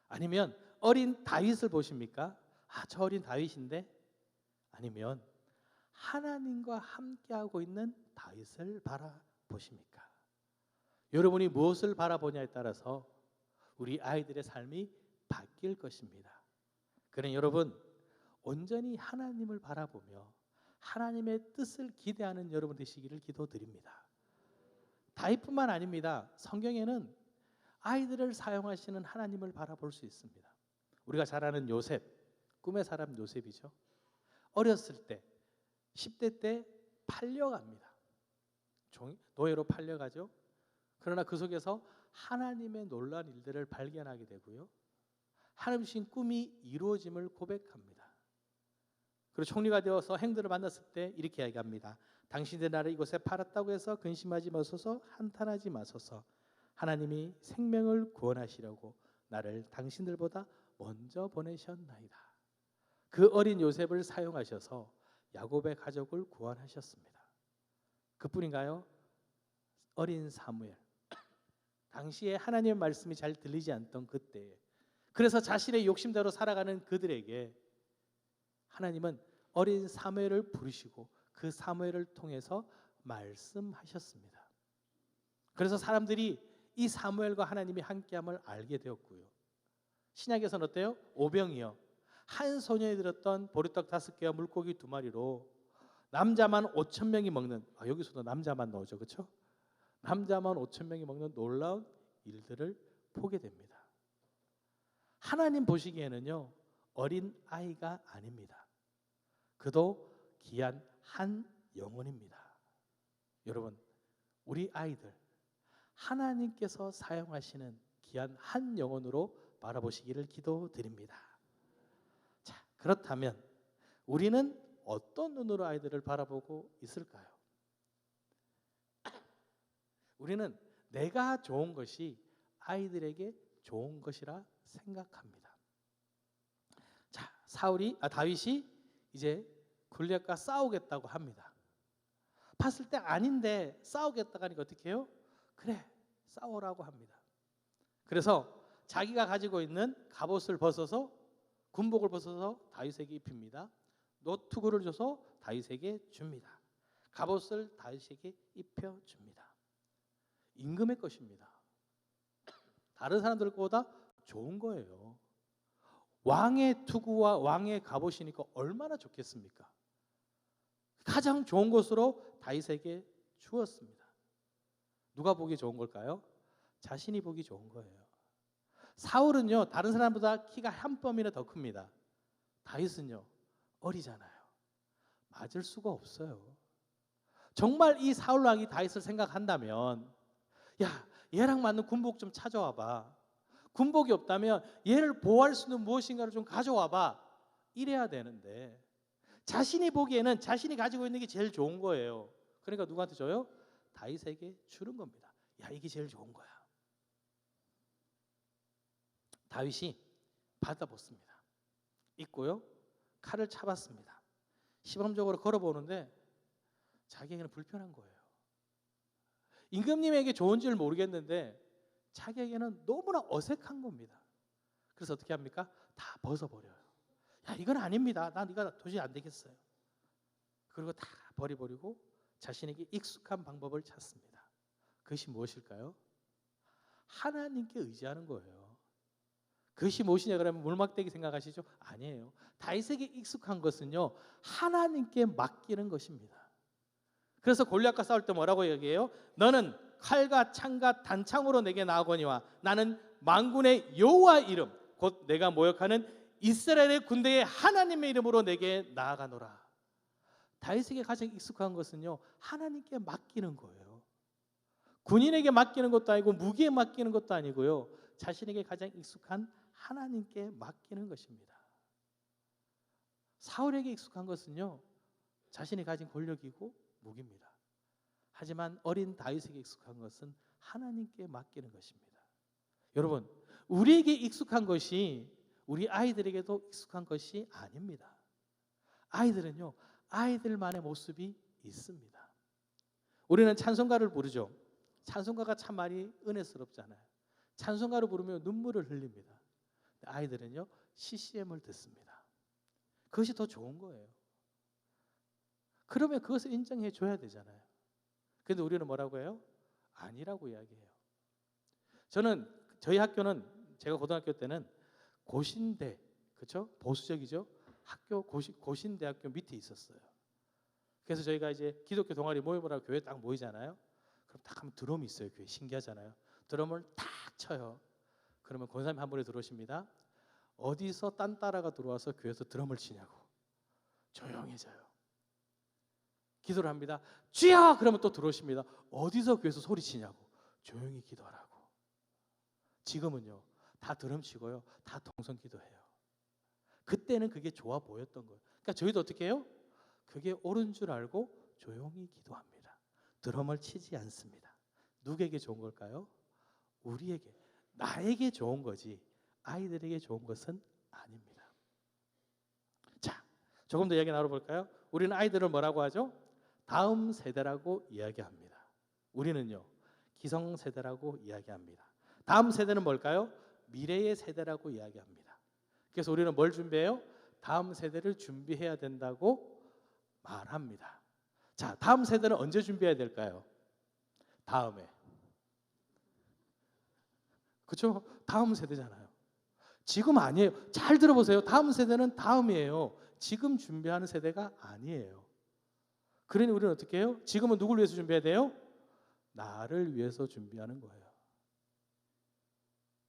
아니면 어린 다윗을 보십니까? 아, 저 어린 다윗인데? 아니면 하나님과 함께하고 있는 다윗을 바라보십니까? 여러분이 무엇을 바라보냐에 따라서 우리 아이들의 삶이 바뀔 것입니다. 그러니 여러분, 온전히 하나님을 바라보며 하나님의 뜻을 기대하는 여러분 되시기를 기도드립니다. 다윗뿐만 아닙니다. 성경에는 아이들을 사용하시는 하나님을 바라볼 수 있습니다. 우리가 잘 아는 요셉, 꿈의 사람 요셉이죠. 어렸을 때 10대 때 팔려갑니다. 노예로 팔려가죠. 그러나 그 속에서 하나님의 놀라운 일들을 발견하게 되고요. 하나님 주신 꿈이 이루어짐을 고백합니다. 그리고 총리가 되어서 행들을 만났을 때 이렇게 이야기합니다. 당신들 나를 이곳에 팔았다고 해서 근심하지 마소서, 한탄하지 마소서. 하나님이 생명을 구원하시려고 나를 당신들보다 먼저 보내셨나이다. 그 어린 요셉을 사용하셔서 야곱의 가족을 구원하셨습니다. 그뿐인가요? 어린 사무엘. 당시에 하나님의 말씀이 잘 들리지 않던 그때에, 그래서 자신의 욕심대로 살아가는 그들에게 하나님은 어린 사무엘을 부르시고 그 사무엘을 통해서 말씀하셨습니다. 그래서 사람들이 이 사무엘과 하나님이 함께함을 알게 되었고요. 신약에서는 어때요? 오병이어 한 소년이 들었던 보리떡 5개와 물고기 2마리로 남자만 5,000명이 먹는, 여기서도 남자만 나오죠, 그렇죠? 남자만 5,000명이 먹는 놀라운 일들을 보게 됩니다. 하나님 보시기에는요, 어린 아이가 아닙니다. 그도 귀한 한 영혼입니다. 여러분, 우리 아이들 하나님께서 사용하시는 귀한 한 영혼으로 바라보시기를 기도드립니다. 자, 그렇다면 우리는 어떤 눈으로 아이들을 바라보고 있을까요? 우리는 내가 좋은 것이 아이들에게 좋은 것이라 생각합니다. 자, 다윗이 이제 골리앗과 싸우겠다고 합니다. 봤을 때 아닌데 싸우겠다고 하니까 어떻게 해요? 그래, 싸우라고 합니다. 그래서 자기가 가지고 있는 갑옷을 벗어서, 군복을 벗어서 다윗에게 입힙니다. 노트구를 줘서 다윗에게 줍니다. 갑옷을 다윗에게 입혀줍니다. 임금의 것입니다. 다른 사람들보다 좋은 거예요. 왕의 투구와 왕의 갑옷이니까 얼마나 좋겠습니까? 가장 좋은 것으로 다윗에게 주었습니다. 누가 보기 좋은 걸까요? 자신이 보기 좋은 거예요. 사울은요, 다른 사람보다 키가 한 뼘이나 더 큽니다. 다윗은요, 어리잖아요. 맞을 수가 없어요. 정말 이 사울 왕이 다윗을 생각한다면, 야, 얘랑 맞는 군복 좀 찾아와봐. 군복이 없다면 얘를 보호할 수 있는 무엇인가를 좀 가져와봐. 이래야 되는데, 자신이 보기에는 자신이 가지고 있는 게 제일 좋은 거예요. 그러니까 누구한테 줘요? 다윗에게 주는 겁니다. 야, 이게 제일 좋은 거야. 다윗이 받아봤습니다. 입고요, 칼을 차봤습니다. 시범적으로 걸어보는데 자기에게는 불편한 거예요. 임금님에게 좋은지를 모르겠는데 자기에게는 너무나 어색한 겁니다. 그래서 어떻게 합니까? 다 벗어버려요. 야, 이건 아닙니다. 난 이거 도저히 안 되겠어요. 그리고 다 버려버리고 자신에게 익숙한 방법을 찾습니다. 그것이 무엇일까요? 하나님께 의지하는 거예요. 그것이 무엇이냐 그러면 물막대기 생각하시죠? 아니에요. 다윗에게 익숙한 것은요, 하나님께 맡기는 것입니다. 그래서 골리앗과 싸울 때 뭐라고 얘기해요? 너는 칼과 창과 단창으로 내게 나아거니와 나는 만군의 여호와 이름 곧 내가 모욕하는 이스라엘의 군대의 하나님의 이름으로 내게 나아가노라. 다윗에게 가장 익숙한 것은요, 하나님께 맡기는 거예요. 군인에게 맡기는 것도 아니고 무기에 맡기는 것도 아니고요, 자신에게 가장 익숙한 하나님께 맡기는 것입니다. 사울에게 익숙한 것은요, 자신이 가진 권력이고 무기입니다. 하지만 어린 다윗에게 익숙한 것은 하나님께 맡기는 것입니다. 여러분, 우리에게 익숙한 것이 우리 아이들에게도 익숙한 것이 아닙니다. 아이들은요, 아이들만의 모습이 있습니다. 우리는 찬송가를 부르죠. 찬송가가 참 많이 은혜스럽잖아요. 찬송가를 부르면 눈물을 흘립니다. 아이들은요, CCM을 듣습니다. 그것이 더 좋은 거예요. 그러면 그것을 인정해 줘야 되잖아요. 그런데 우리는 뭐라고 해요? 아니라고 이야기해요. 저희 학교는 제가 고등학교 때는 고신대, 그렇죠? 보수적이죠? 학교 고신대학교 밑에 있었어요. 그래서 저희가 이제 기독교 동아리 모임을 하고 교회에 딱 모이잖아요. 그럼 딱 하면 드럼이 있어요. 교회 신기하잖아요. 드럼을 딱 쳐요. 그러면 권사님 한 분이 들어오십니다. 어디서 딴 따라가 들어와서 교회에서 드럼을 치냐고. 조용해져요. 기도를 합니다. 주여! 그러면 또 들어오십니다. 어디서 교회에서 소리 치냐고. 조용히 기도하라고. 지금은요, 다 드럼 치고요. 다 동성 기도해요. 그때는 그게 좋아 보였던 거예요. 그러니까 저희도 어떻게 해요? 그게 옳은 줄 알고 조용히 기도합니다. 드럼을 치지 않습니다. 누구에게 좋은 걸까요? 우리에게, 나에게 좋은 거지 아이들에게 좋은 것은 아닙니다. 자, 조금 더 이야기 나눠볼까요? 우리는 아이들을 뭐라고 하죠? 다음 세대라고 이야기합니다. 우리는요, 기성세대라고 이야기합니다. 다음 세대는 뭘까요? 미래의 세대라고 이야기합니다. 그래서 우리는 뭘 준비해요? 다음 세대를 준비해야 된다고 말합니다. 자, 다음 세대는 언제 준비해야 될까요? 다음에. 그렇죠? 다음 세대잖아요. 지금 아니에요. 잘 들어보세요. 다음 세대는 다음이에요. 지금 준비하는 세대가 아니에요. 그러니 우리는 어떻게 해요? 지금은 누굴 위해서 준비해야 돼요? 나를 위해서 준비하는 거예요.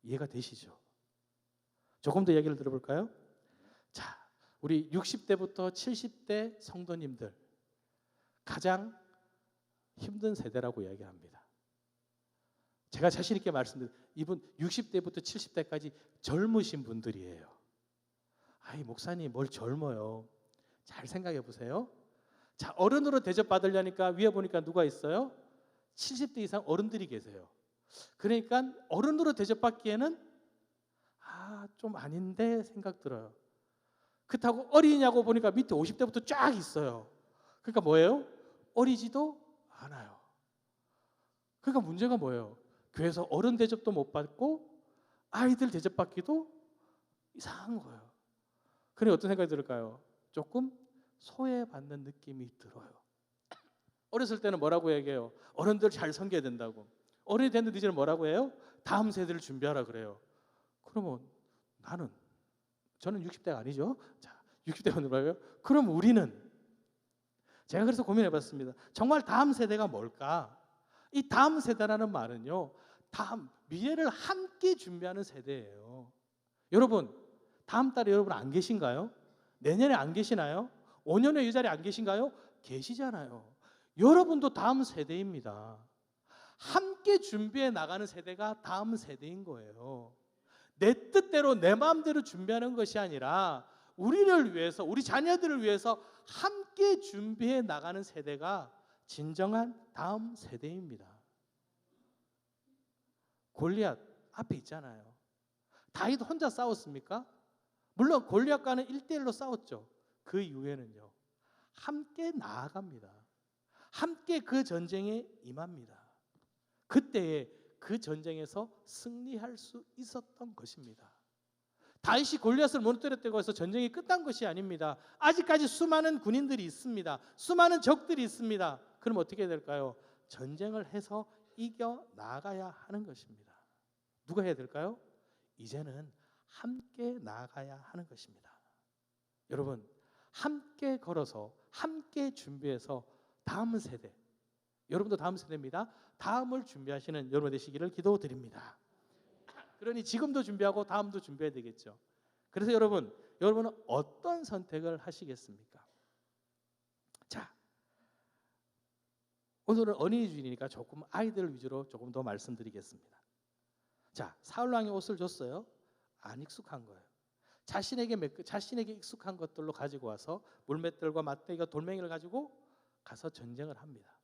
이해가 되시죠? 조금 더 얘기를 들어볼까요? 자, 우리 60대부터 70대 성도님들 가장 힘든 세대라고 이야기합니다. 제가 자신 있게 말씀드려요. 이분 60대부터 70대까지 젊으신 분들이에요. 아이, 목사님 뭘 젊어요? 잘 생각해 보세요. 자, 어른으로 대접받으려니까 위에 보니까 누가 있어요? 70대 이상 어른들이 계세요. 그러니까 어른으로 대접받기에는 좀 아닌데 생각 들어요. 그렇다고 어리냐고 보니까 밑에 50대부터 쫙 있어요. 그러니까 뭐예요? 어리지도 않아요. 그러니까 문제가 뭐예요? 교회에서 어른 대접도 못 받고 아이들 대접받기도 이상한 거예요. 그러니 어떤 생각이 들을까요? 조금 소외받는 느낌이 들어요. 어렸을 때는 뭐라고 얘기해요? 어른들 잘 섬겨야 된다고. 어른이 됐는데 이제는 뭐라고 해요? 다음 세대를 준비하라 그래요. 그러면 저는 60대가 아니죠. 자, 60대 분들 말고요. 그럼 우리는, 제가 그래서 고민해봤습니다. 정말 다음 세대가 뭘까? 이 다음 세대라는 말은요, 다음 미래를 함께 준비하는 세대예요. 여러분, 다음 달에 여러분 안 계신가요? 내년에 안 계시나요? 5년 후에 이 자리에 안 계신가요? 계시잖아요. 여러분도 다음 세대입니다. 함께 준비해 나가는 세대가 다음 세대인 거예요. 내 뜻대로 내 마음대로 준비하는 것이 아니라 우리를 위해서, 우리 자녀들을 위해서 함께 준비해 나가는 세대가 진정한 다음 세대입니다. 골리앗 앞에 있잖아요. 다윗 혼자 싸웠습니까? 물론 골리앗과는 1대1로 싸웠죠. 그 이후에는요, 함께 나아갑니다. 함께 그 전쟁에 임합니다. 그때에 그 전쟁에서 승리할 수 있었던 것입니다. 다윗이 골리앗을 무너뜨렸다고 해서 전쟁이 끝난 것이 아닙니다. 아직까지 수많은 군인들이 있습니다. 수많은 적들이 있습니다. 그럼 어떻게 될까요? 전쟁을 해서 이겨 나가야 하는 것입니다. 누가 해야 될까요? 이제는 함께 나가야 하는 것입니다. 여러분, 함께 걸어서 함께 준비해서 다음 세대, 여러분도 다음 세대입니다. 다음을 준비하시는 여러분 되시기를 기도드립니다. 그러니 지금도 준비하고 다음도 준비해야 되겠죠. 그래서 여러분은 어떤 선택을 하시겠습니까? 자, 오늘은 어린이 주일이니까 조금 아이들 위주로 조금 더 말씀드리겠습니다. 자, 사울왕이 옷을 줬어요. 안 익숙한 거예요. 자신에게 익숙한 것들로 가지고 와서 물맷들과 맞대기와 돌멩이를 가지고 가서 전쟁을 합니다.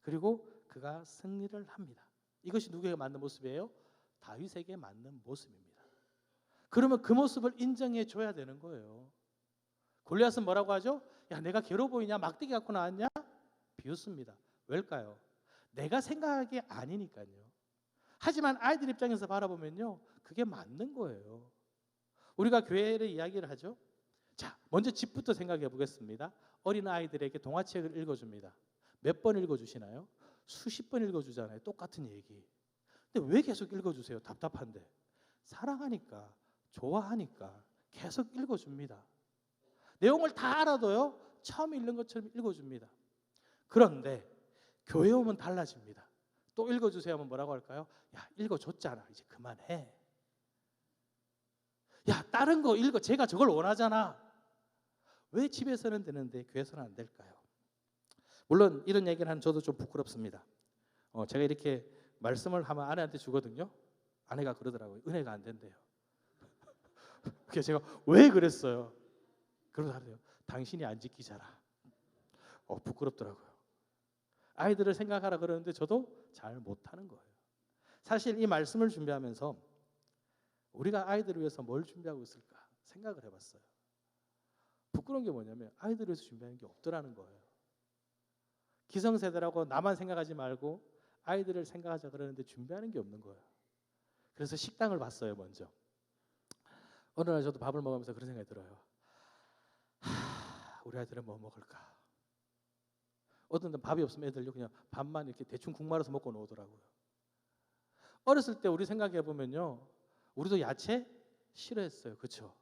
그리고 그가 승리를 합니다. 이것이 누구에게 맞는 모습이에요? 다윗에게 맞는 모습입니다. 그러면 그 모습을 인정해 줘야 되는 거예요. 골리앗은 뭐라고 하죠? 야, 내가 괴로워 보이냐? 막대기 갖고 나왔냐? 비웃습니다. 왜일까요? 내가 생각하기에 아니니까요. 하지만 아이들 입장에서 바라보면요, 그게 맞는 거예요. 우리가 교회를 이야기를 하죠. 자, 먼저 집부터 생각해 보겠습니다. 어린 아이들에게 동화책을 읽어줍니다. 몇 번 읽어주시나요? 수십 번 읽어주잖아요. 똑같은 얘기. 근데 왜 계속 읽어주세요? 답답한데. 사랑하니까, 좋아하니까 계속 읽어줍니다. 내용을 다 알아도요, 처음 읽는 것처럼 읽어줍니다. 그런데 교회 오면 달라집니다. 또 읽어주세요 하면 뭐라고 할까요? 야, 읽어줬잖아, 이제 그만해. 야, 다른 거 읽어, 제가 저걸 원하잖아. 왜 집에서는 되는데 교회에서는 안 될까요? 물론 이런 얘기를 하는 저도 좀 부끄럽습니다. 제가 이렇게 말씀을 하면 아내한테 주거든요. 아내가 그러더라고요. 은혜가 안 된대요. 그래서 제가 왜 그랬어요? 그러고 하래요. 당신이 안 지키잖아. 부끄럽더라고요. 아이들을 생각하라 그러는데 저도 잘 못하는 거예요. 사실 이 말씀을 준비하면서 우리가 아이들을 위해서 뭘 준비하고 있을까 생각을 해봤어요. 부끄러운 게 뭐냐면 아이들을 위해서 준비하는 게 없더라는 거예요. 기성세대라고 나만 생각하지 말고 아이들을 생각하자 그러는데 준비하는 게 없는 거예요. 그래서 식당을 봤어요. 먼저 어느 날 저도 밥을 먹으면서 그런 생각이 들어요. 우리 아이들은 뭐 먹을까? 어떤 데 밥이 없으면 애들요 그냥 밥만 이렇게 대충 국 말아서 먹고 나오더라고요. 어렸을 때 우리 생각해 보면요, 우리도 야채 싫어했어요. 그렇죠?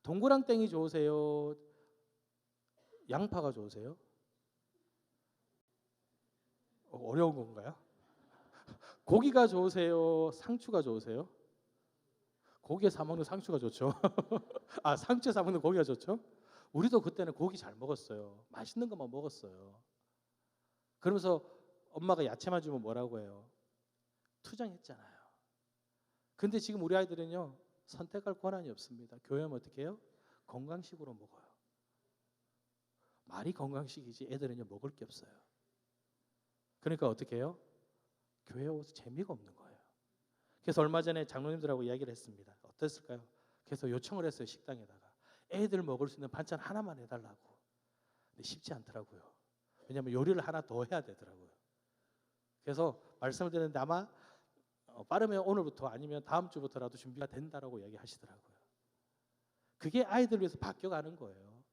동그랑땡이 좋으세요? 양파가 좋으세요? 어려운 건가요? 고기가 좋으세요? 상추가 좋으세요? 고기에 사 먹는 상추가 좋죠. 상추에 사 먹는 고기가 좋죠. 우리도 그때는 고기 잘 먹었어요. 맛있는 것만 먹었어요. 그러면서 엄마가 야채만 주면 뭐라고 해요? 투정했잖아요. 근데 지금 우리 아이들은요, 선택할 권한이 없습니다. 교회 오면 어떻게 해요? 건강식으로 먹어요. 말이 건강식이지 애들은요 먹을 게 없어요. 그러니까 어떻게 해요? 교회에 와서 재미가 없는 거예요. 그래서 얼마 전에 장로님들하고 이야기를 했습니다. 어땠을까요? 그래서 요청을 했어요. 식당에다가 애들 먹을 수 있는 반찬 하나만 해달라고. 근데 쉽지 않더라고요. 왜냐하면 요리를 하나 더 해야 되더라고요. 그래서 말씀을 드렸는데 아마 빠르면 오늘부터 아니면 다음 주부터라도 준비가 된다라고 이야기하시더라고요. 그게 아이들 위해서 바뀌어가는 거예요.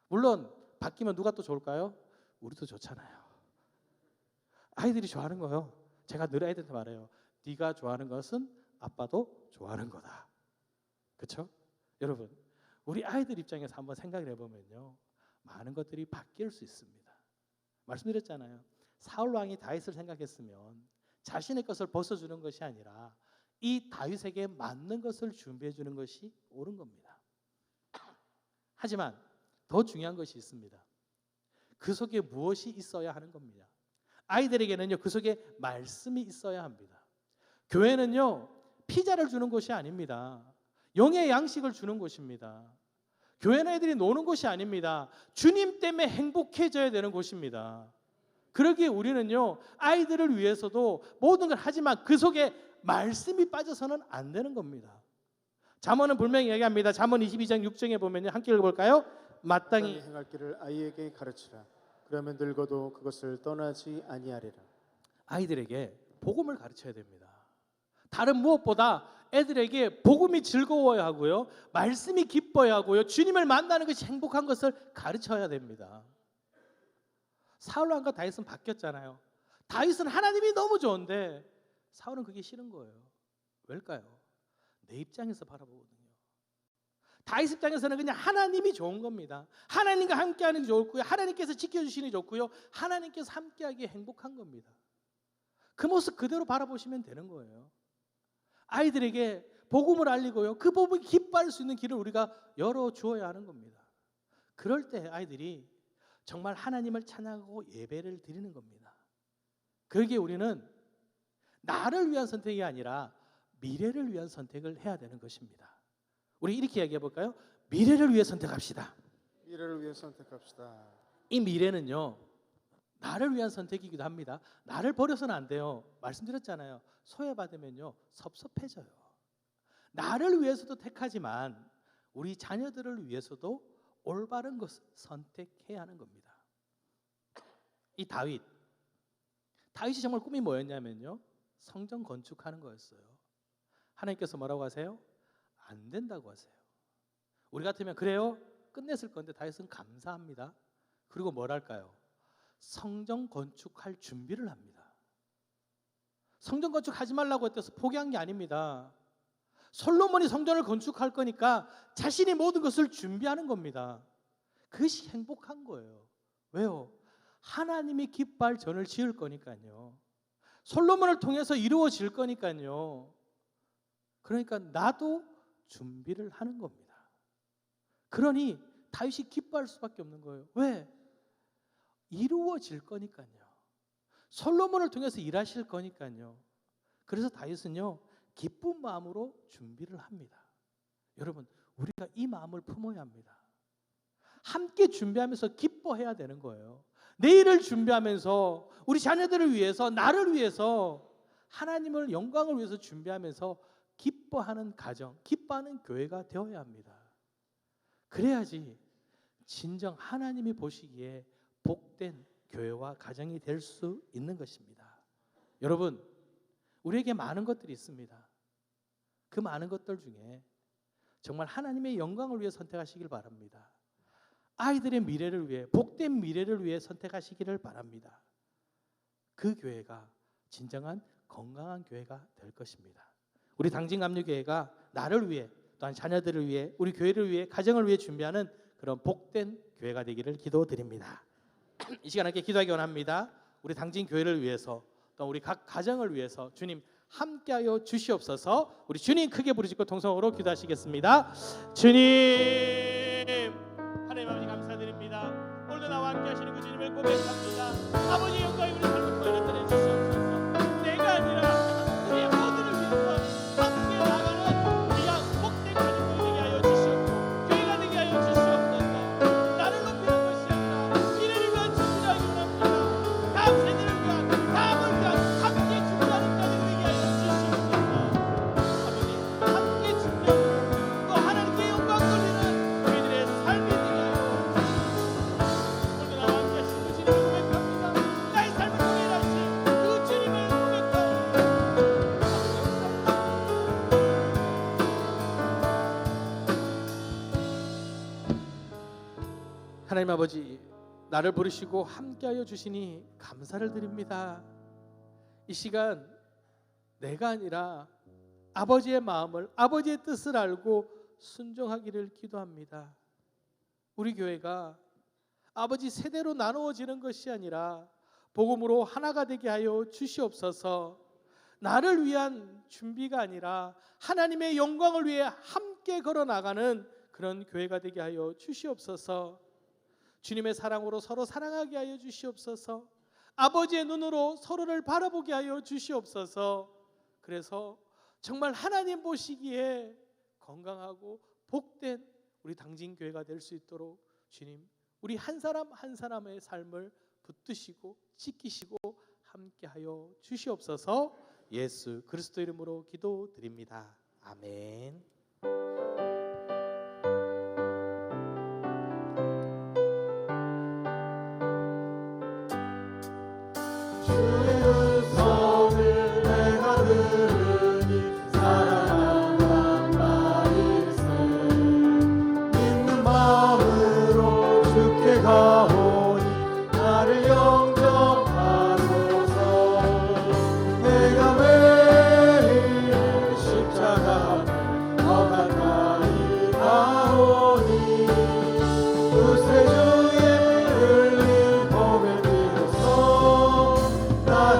물론 바뀌면 누가 또 좋을까요? 우리도 좋잖아요. 아이들이 좋아하는 거예요. 제가 늘 애들한테 말해요. 네가 좋아하는 것은 아빠도 좋아하는 거다. 그렇죠? 여러분, 우리 아이들 입장에서 한번 생각을 해보면요, 많은 것들이 바뀔 수 있습니다. 말씀드렸잖아요. 사울 왕이 다윗을 생각했으면 자신의 것을 벗어주는 것이 아니라 이 다윗에게 맞는 것을 준비해 주는 것이 옳은 겁니다. 하지만 더 중요한 것이 있습니다. 그 속에 무엇이 있어야 하는 겁니다. 아이들에게는요, 그 속에 말씀이 있어야 합니다. 교회는요, 피자를 주는 곳이 아닙니다. 영의 양식을 주는 곳입니다. 교회는 애들이 노는 곳이 아닙니다. 주님 때문에 행복해져야 되는 곳입니다. 그러기에 우리는요, 아이들을 위해서도 모든 걸 하지만 그 속에 말씀이 빠져서는 안 되는 겁니다. 잠언은 분명히 얘기합니다. 잠언 22장 6절에 보면요, 함께 읽어볼까요? 마땅히 행할 길을 아이에게 가르치라. 그러면 늙어도 그것을 떠나지 아니하리라. 아이들에게 복음을 가르쳐야 됩니다. 다른 무엇보다 애들에게 복음이 즐거워야 하고요, 말씀이 기뻐야 하고요, 주님을 만나는 것이 행복한 것을 가르쳐야 됩니다. 사울 왕과 다윗은 바뀌었잖아요. 다윗은 하나님이 너무 좋은데 사울은 그게 싫은 거예요. 왜일까요? 내 입장에서 바라보거든요. 다윗 입장에서는 그냥 하나님이 좋은 겁니다. 하나님과 함께하는 게 좋고요, 하나님께서 지켜주시는 게 좋고요, 하나님께서 함께하기에 행복한 겁니다. 그 모습 그대로 바라보시면 되는 거예요. 아이들에게 복음을 알리고요, 그 복음을 기뻐할 수 있는 길을 우리가 열어주어야 하는 겁니다. 그럴 때 아이들이 정말 하나님을 찬양하고 예배를 드리는 겁니다. 그러기에 우리는 나를 위한 선택이 아니라 미래를 위한 선택을 해야 되는 것입니다. 우리 이렇게 이야기해 볼까요? 미래를 위해 선택합시다. 미래를 위해 선택합시다. 이 미래는요, 나를 위한 선택이기도 합니다. 나를 버려서는 안 돼요. 말씀드렸잖아요. 소외받으면요, 섭섭해져요. 나를 위해서도 택하지만 우리 자녀들을 위해서도 올바른 것을 선택해야 하는 겁니다. 이 다윗이 정말 꿈이 뭐였냐면요, 성전 건축하는 거였어요. 하나님께서 뭐라고 하세요? 안 된다고 하세요. 우리 같으면 그래요? 끝냈을 건데 다윗은 감사합니다. 그리고 뭘 할까요? 성전 건축할 준비를 합니다. 성전 건축하지 말라고 했대서 포기한 게 아닙니다. 솔로몬이 성전을 건축할 거니까 자신이 모든 것을 준비하는 겁니다. 그것이 행복한 거예요. 왜요? 하나님이 기뻐할 전을 지을 거니까요. 솔로몬을 통해서 이루어질 거니까요. 그러니까 나도 준비를 하는 겁니다. 그러니 다윗이 기뻐할 수밖에 없는 거예요. 왜? 이루어질 거니까요. 솔로몬을 통해서 일하실 거니까요. 그래서 다윗은요, 기쁜 마음으로 준비를 합니다. 여러분, 우리가 이 마음을 품어야 합니다. 함께 준비하면서 기뻐해야 되는 거예요. 내일을 준비하면서 우리 자녀들을 위해서, 나를 위해서, 하나님을 영광을 위해서 준비하면서 기뻐하는 가정, 기뻐하는 교회가 되어야 합니다. 그래야지 진정 하나님이 보시기에 복된 교회와 가정이 될 수 있는 것입니다. 여러분, 우리에게 많은 것들이 있습니다. 그 많은 것들 중에 정말 하나님의 영광을 위해 선택하시길 바랍니다. 아이들의 미래를 위해, 복된 미래를 위해 선택하시기를 바랍니다. 그 교회가 진정한 건강한 교회가 될 것입니다. 우리 당진감리교회가 나를 위해, 또한 자녀들을 위해, 우리 교회를 위해, 가정을 위해 준비하는 그런 복된 교회가 되기를 기도드립니다. 이 시간 함께 기도하기 원합니다. 우리 당진교회를 위해서, 또 우리 각 가정을 위해서 주님 함께하여 주시옵소서. 우리 주님 크게 부르짖고 통성으로 기도하시겠습니다. 주님, 하나님 아버지 감사드립니다. 오늘도 나와 함께 하시는 그 주님을 고백합니다. 아버지 영광이 우리 삶을 보여드려 주시옵소서. 내가 아니라 우리의 모두를 위해서 함께 나가는 귀한 복된 가정이 되게 하여 주시옵소서. 교회가 되게 하여 주시옵소서. 나를 높이는 것이 아니라 미래를 위한 준비를 하기 원합니다. 다음 세대를 위한, 다음을 위한 함께 준비하는 자들이 되게 하여 주시옵소서. 아버지, 함께 준비하고 또 하나님께 영광 돌리는 우리들의 삶이 되게 하여 주시옵소서. 오늘 나와 함께 하시는 그 주님을 고백합니다. 나의 삶을 통일하신 그 주님을 고백합니다. 하나님 아버지, 나를 부르시고 함께하여 주시니 감사를 드립니다. 이 시간 내가 아니라 아버지의 마음을, 아버지의 뜻을 알고 순종하기를 기도합니다. 우리 교회가 아버지 세대로 나누어지는 것이 아니라 복음으로 하나가 되게 하여 주시옵소서. 나를 위한 준비가 아니라 하나님의 영광을 위해 함께 걸어나가는 그런 교회가 되게 하여 주시옵소서. 주님의 사랑으로 서로 사랑하게 하여 주시옵소서. 아버지의 눈으로 서로를 바라보게 하여 주시옵소서. 그래서 정말 하나님 보시기에 건강하고 복된 우리 당진교회가 될 수 있도록 주님, 우리 한 사람 한 사람의 삶을 붙드시고 지키시고 함께하여 주시옵소서. 예수 그리스도 이름으로 기도드립니다. 아멘. 나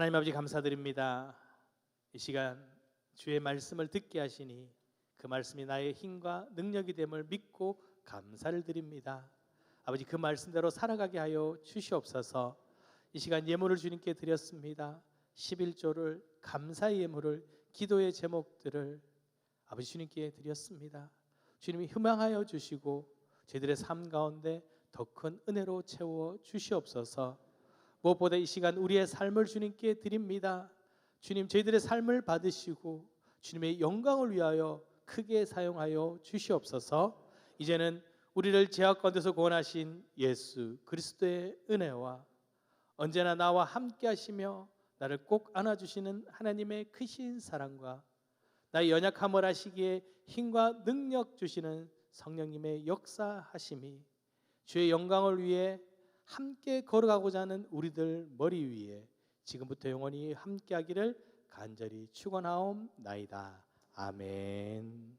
하나님 아버지 감사드립니다. 이 시간 주의 말씀을 듣게 하시니 그 말씀이 나의 힘과 능력이 됨을 믿고 감사를 드립니다. 아버지 그 말씀대로 살아가게 하여 주시옵소서. 이 시간 예물을 주님께 드렸습니다. 11조를 감사의 예물을 기도의 제목들을 아버지 주님께 드렸습니다. 주님이 희망하여 주시고 저희들의 삶 가운데 더 큰 은혜로 채워 주시옵소서. 무엇보다 이 시간 우리의 삶을 주님께 드립니다. 주님 저희들의 삶을 받으시고 주님의 영광을 위하여 크게 사용하여 주시옵소서. 이제는 우리를 죄악 가운데서 구원하신 예수 그리스도의 은혜와 언제나 나와 함께 하시며 나를 꼭 안아주시는 하나님의 크신 사랑과 나의 연약함을 아시기에 힘과 능력 주시는 성령님의 역사하심이 주의 영광을 위해 함께 걸어가고자 하는 우리들 머리 위에 지금부터 영원히 함께하기를 간절히 축원하옵나이다. 아멘.